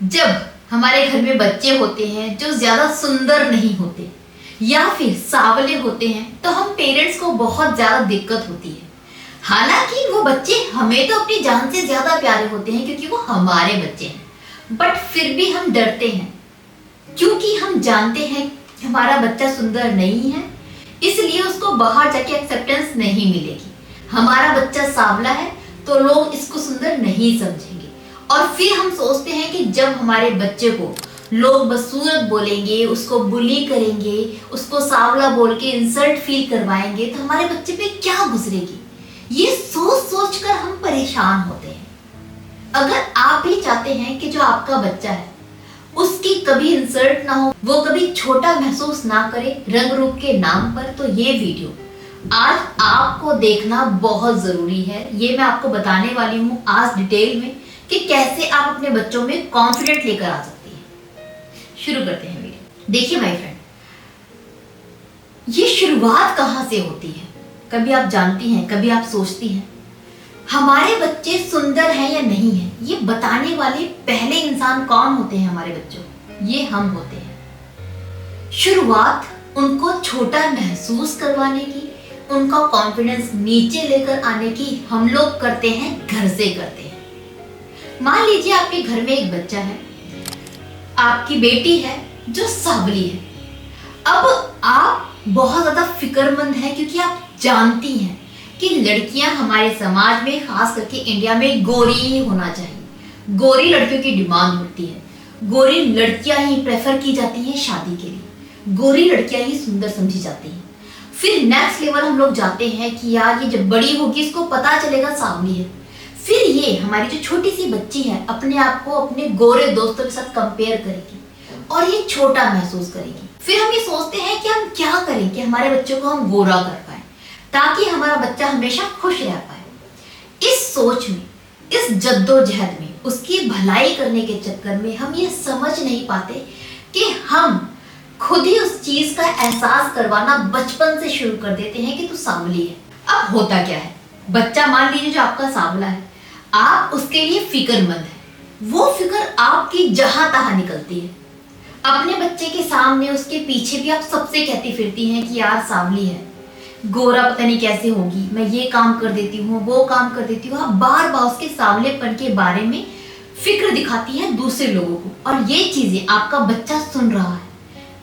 जब हमारे घर में बच्चे होते हैं जो ज्यादा सुंदर नहीं होते या फिर सांवले होते हैं तो हम पेरेंट्स को बहुत ज्यादा दिक्कत होती है। हालांकि वो बच्चे हमें तो अपनी जान से ज्यादा प्यारे होते हैं क्योंकि वो हमारे बच्चे हैं, बट फिर भी हम डरते हैं क्योंकि हम जानते हैं कि हमारा बच्चा सुंदर नहीं है, इसलिए उसको बाहर जाके एक्सेप्टेंस नहीं मिलेगी। हमारा बच्चा सांवला है तो लोग इसको सुंदर नहीं समझेंगे और फिर हम सोचते हैं कि जब हमारे बच्चे को लोग बदसूरत बोलेंगे, उसको बुली करेंगे, उसको सांवला बोल के इंसल्ट फील करवाएंगे तो हमारे बच्चे पे क्या गुजरेगी, ये सोच सोच कर हम परेशान होते हैं। अगर आप भी चाहते हैं कि जो आपका बच्चा है उसकी कभी इंसल्ट ना हो, वो कभी छोटा महसूस ना करे रंग रूप के नाम पर, तो ये वीडियो आज आपको देखना बहुत जरूरी है। ये मैं आपको बताने वाली हूँ आज डिटेल में कि कैसे आप अपने बच्चों में कॉन्फिडेंट लेकर आ सकती हैं। शुरू करते हैं वीडियो। देखिए माय फ्रेंड, ये शुरुआत कहाँ से होती है? कभी आप जानती हैं, कभी आप सोचती हैं हमारे बच्चे सुंदर हैं या नहीं है, ये बताने वाले पहले इंसान कौन होते हैं हमारे बच्चों? ये हम होते हैं। शुरुआत उनको छोटा महसूस करवाने की, उनका कॉन्फिडेंस नीचे लेकर आने की हम लोग करते हैं, घर से करते हैं। मान लीजिए आपके घर में एक बच्चा है, आपकी बेटी है जो सांवली है। अब आप बहुत ज्यादा फिक्रमंद हैं क्योंकि आप जानती हैं कि लड़कियां हमारे समाज में, खास करके इंडिया में, गोरी ही होना चाहिए। गोरी लड़कियों की डिमांड होती है, गोरी लड़कियां ही प्रेफर की जाती हैं शादी के लिए, गोरी लड़कियां ही सुंदर समझी जाती हैं। फिर नेक्स्ट लेवल हम लोग जाते हैं कि यार ये जब बड़ी होगी इसको पता चलेगा सांवली है, फिर ये हमारी जो छोटी सी बच्ची है अपने आप को अपने गोरे दोस्तों के साथ कंपेयर करेगी और ये छोटा महसूस करेगी। फिर हम ये सोचते हैं कि हम क्या करें कि हमारे बच्चों को हम गोरा कर पाए ताकि हमारा बच्चा हमेशा खुश रह पाए। इस सोच में, इस जद्दोजहद में, उसकी भलाई करने के चक्कर में हम ये समझ नहीं पाते कि हम खुद ही उस चीज का एहसास करवाना बचपन से शुरू कर देते हैं कि तू सांवली है। अब होता क्या है, बच्चा मान लीजिए जो आपका सांवला है, आप उसके लिए फिक्रमंद है, वो फिक्र आपकी जहां तहां निकलती है। अपने बच्चे के सामने, उसके पीछे भी आप सबसे कहती फिरती हैं कि यार सांवली है, गोरा पता नहीं कैसे होगी, मैं ये काम कर देती हूँ, वो काम कर देती हूँ। आप बार बार उसके सांवलेपन के बारे में फिक्र दिखाती है दूसरे लोगों को और ये चीजें आपका बच्चा सुन रहा है।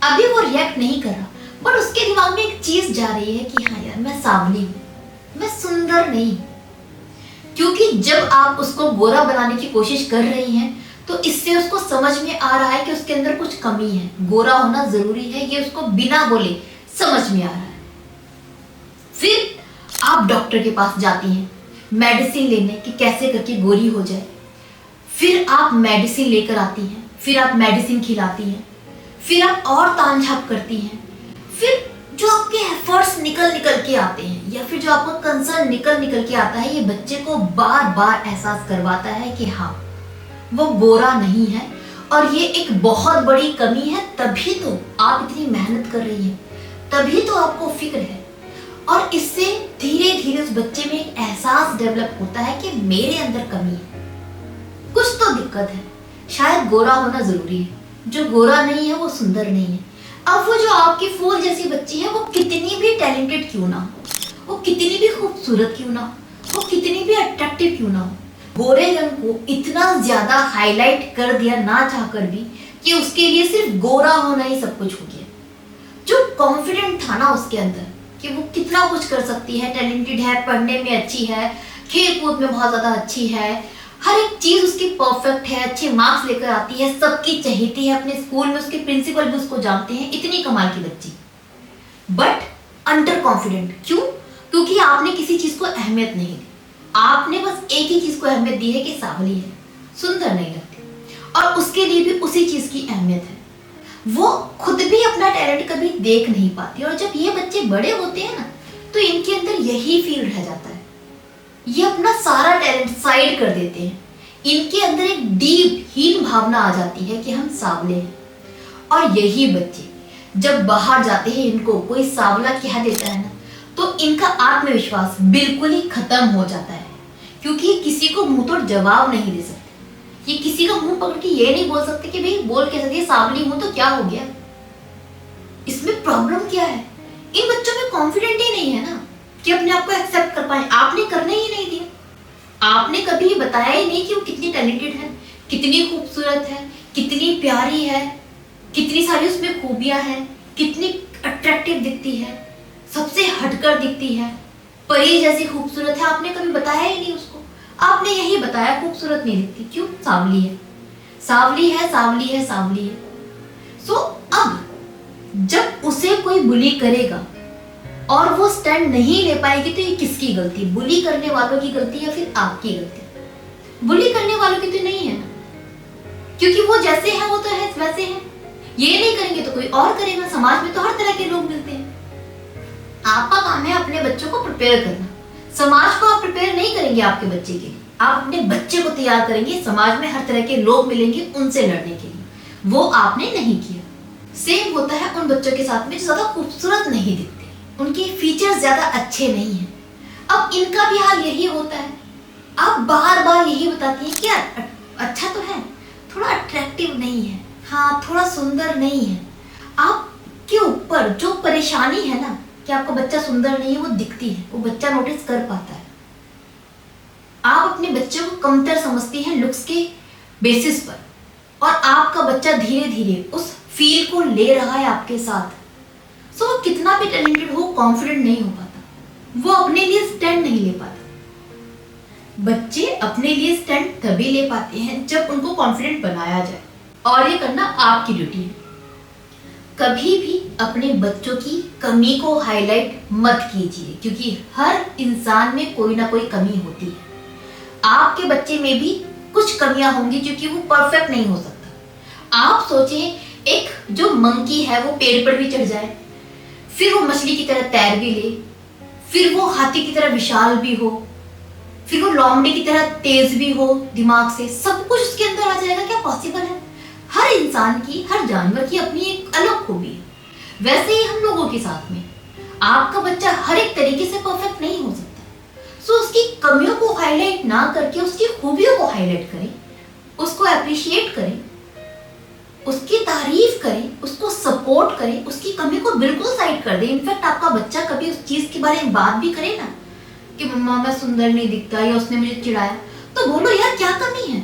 अभी वो रिएक्ट नहीं कर रहा, बट उसके दिमाग में एक चीज जा रही है कि हाँ यार मैं सांवली हूँ, मैं सुंदर नहीं। क्योंकि जब आप उसको गोरा बनाने की कोशिश कर रही हैं तो इससे उसको समझ में आ रहा है कि उसके अंदर कुछ कमी है, गोरा होना जरूरी है, ये उसको बिना बोले समझ में आ रहा है। फिर आप डॉक्टर के पास जाती हैं मेडिसिन लेने कि कैसे करके गोरी हो जाए। फिर आप मेडिसिन लेकर आती हैं, फिर आप मेडिसिन खिलाती हैं, फिर आप और तामझाम करती हैं। फिर जो आपके एफर्ट्स निकल के आते हैं या फिर जो आपका कंसर्न निकल के आता है, ये बच्चे को बार बार एहसास करवाता है कि हाँ वो गोरा नहीं है और ये एक बहुत बड़ी कमी है। तभी तो आप इतनी मेहनत कर रही हैं, तभी तो आपको फिक्र है। और इससे धीरे धीरे उस बच्चे में एक एहसास डेवलप होता है कि मेरे अंदर कमी है, कुछ तो दिक्कत है, शायद गोरा होना जरूरी है, जो गोरा नहीं है वो सुंदर नहीं है। अब वो जो आपकी फूल जैसी बच्ची है वो कितनी भी टैलेंटेड क्यों ना हो, वो कितनी भी खूबसूरत क्यों ना हो, वो कितनी भी अट्रैक्टिव क्यों ना हो, गोरे रंग को इतना ज्यादा हाईलाइट कर दिया ना चाहकर भी कि उसके लिए सिर्फ गोरा होना ही सब कुछ हो गया। जो कॉन्फिडेंट था ना उसके अंदर कि वो कितना कुछ कर सकती है, टैलेंटेड है, पढ़ने में अच्छी है, खेल कूद में बहुत ज्यादा अच्छी है, हर एक चीज उसकी परफेक्ट है, अच्छे मार्क्स लेकर आती है, सबकी चहेती है, अपने स्कूल में उसके प्रिंसिपल भी उसको जानते हैं, इतनी कमाल की बच्ची, बट अंडर कॉन्फिडेंट। क्यों? क्योंकि आपने किसी चीज को अहमियत नहीं दी, आपने बस एक ही चीज को अहमियत दी है कि सांवली है, सुंदर नहीं लगती, और उसके लिए भी उसी चीज की अहमियत है। वो खुद भी अपना टैलेंट कभी देख नहीं पाती और जब ये बच्चे बड़े होते हैं ना तो इनके अंदर यही फील रह जाता है, ये अपना सारा टैलेंट साइड कर देते हैं। इनके अंदर एक डीप हीन भावना आ जाती है कि हम सांवले हैं। और यही बच्चे जब बाहर जाते हैं, इनको कोई सांवला कह देता है ना तो इनका आत्मविश्वास बिल्कुल ही खत्म हो जाता है, क्योंकि किसी को मुंह तोड़ जवाब नहीं दे सकते। ये किसी का मुंह पकड़ के ये नहीं बोल सकते कि भाई बोल कैसे दिए, सांवली हूं तो क्या हो गया। इसमें प्रॉब्लम क्या है? इन बच्चों में कॉन्फिडेंट ही नहीं है ना कि अपने आप को एक्सेप्ट कर पाए। आपने करने ही नहीं दिया। आपने कभी बताया ही नहीं कि वो कितनी टैलेंटेड है, कितनी खूबसूरत है, कितनी प्यारी है, कितनी सारी उसमें खूबियां हैं, कितनी अट्रैक्टिव दिखती है, सबसे हटकर दिखती है, परी जैसी खूबसूरत है। आपने कभी बताया ही नहीं उसको। आपने यही बताया खूबसूरत नहीं दिखती। क्यों? सांवली है, सांवली है, सांवली है, सांवली है। सो अब जब उसे कोई बुली करेगा और वो स्टैंड नहीं ले पाएगी तो ये किसकी गलती? बुली करने वालों की गलती या फिर आपकी गलती? बुली करने वालों की तो नहीं है ना, क्योंकि वो जैसे है वो तो है वैसे है। ये नहीं करेंगे तो कोई और करेगा। समाज में तो हर तरह के लोग मिलते हैं। आपका काम है अपने बच्चों को प्रिपेयर करना। समाज को आप प्रिपेयर नहीं करेंगे आपके बच्चे के लिए, आप अपने बच्चे को तैयार करेंगे। समाज में हर तरह के लोग मिलेंगे उनसे लड़ने के लिए, वो आपने नहीं किया। सेम होता है उन बच्चों के साथ में जो ज्यादा खूबसूरत नहीं दिखते, उनके फीचर्स ज्यादा अच्छे नहीं हैं। अब इनका भी हाल यही होता है। आप बार बार यही बताती हैं कि यार अच्छा तो है, थोड़ा अट्रैक्टिव नहीं है, हाँ थोड़ा सुंदर नहीं है। आपके ऊपर जो परेशानी है ना कि आपका बच्चा सुंदर नहीं है वो दिखती है, वो बच्चा नोटिस कर पाता है। आप अपने बच्चे को कमतर समझती हैं लुक्स के बेसिस पर, और आपका बच्चा धीरे धीरे उस फील को ले रहा है आपके साथ। सो वो कितना भी टैलेंटेड हो, कॉन्फिडेंट नहीं हो पाता, वो अपने लिए स्टैंड नहीं ले पाता। बच्चे अपने लिए स्टैंड तभी ले पाते हैं जब उनको कॉन्फिडेंट बनाया जाए, और ये करना आपकी ड्यूटी है। कभी भी अपने बच्चों की कमी को हाईलाइट मत कीजिए, क्योंकि हर इंसान में कोई ना कोई कमी होती है। आपके बच्चे में भी कुछ कमियां होंगी क्योंकि वो परफेक्ट नहीं हो सकता। आप सोचें एक जो मंकी है वो पेड़ पर भी चढ़ जाए, फिर वो मछली की तरह तैर भी ले, फिर वो हाथी की तरह विशाल भी हो, फिर वो लोमड़ी की तरह तेज भी हो, दिमाग से सब कुछ उसके अंदर आ जाएगा। क्या पॉसिबल है? हर इंसान की, हर जानवर की अपनी एक अलग खूबी है। वैसे ही हम लोगों के साथ में आपका बच्चा हर एक तरीके से परफेक्ट नहीं हो सकता। सो उसकी कमियों को हाईलाइट ना करके उसकी खूबियों को हाईलाइट करें, उसको अप्रिशिएट करें, उसकी तारीफ करें, उसको सपोर्ट करें, उसकी कमी को बिल्कुल साइड कर दें। इनफैक्ट आपका बच्चा कभी उस चीज के बारे में बात भी करे ना कि मम्मा मैं सुंदर नहीं दिखता या उसने मुझे चिढ़ाया, तो बोलो यार क्या कमी है,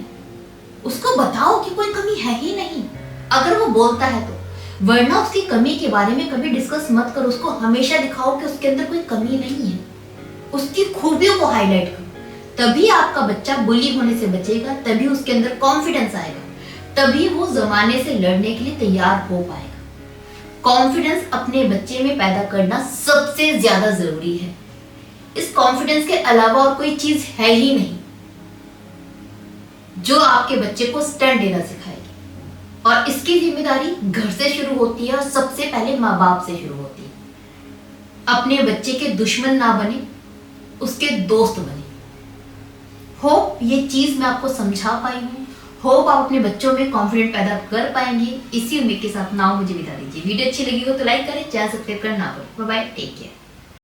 उसको बताओ कि कोई कमी है ही नहीं, अगर वो बोलता है तो। वरना उसकी कमी के बारे में कभी डिस्कस मत करो, उसको हमेशा दिखाओ कि उसके अंदर कोई कमी नहीं है, उसकी खूबियों को हाईलाइट करो। तभी आपका बच्चा बुली होने से बचेगा, तभी उसके अंदर कॉन्फिडेंस आएगा, तभी वो जमाने से लड़ने के लिए तैयार हो पाएगा। कॉन्फिडेंस अपने बच्चे में पैदा करना सबसे ज्यादा जरूरी है। इस कॉन्फिडेंस के अलावा और कोई चीज है ही नहीं जो आपके बच्चे को स्टैंड लेना सिखाएगी। और इसकी जिम्मेदारी घर से शुरू होती है और सबसे पहले माँ बाप से शुरू होती है। अपने बच्चे के दुश्मन ना बने, उसके दोस्त बने। होप ये चीज मैं आपको समझा पाई हूँ। होप आप अपने बच्चों में कॉन्फिडेंट पैदा कर पाएंगे। इसी उम्मीद के साथ नाउ मुझे विदा दीजिए। वीडियो अच्छी लगी हो तो लाइक करें, चैनल सब्सक्राइब करना ना भूलें। Bye bye, take care.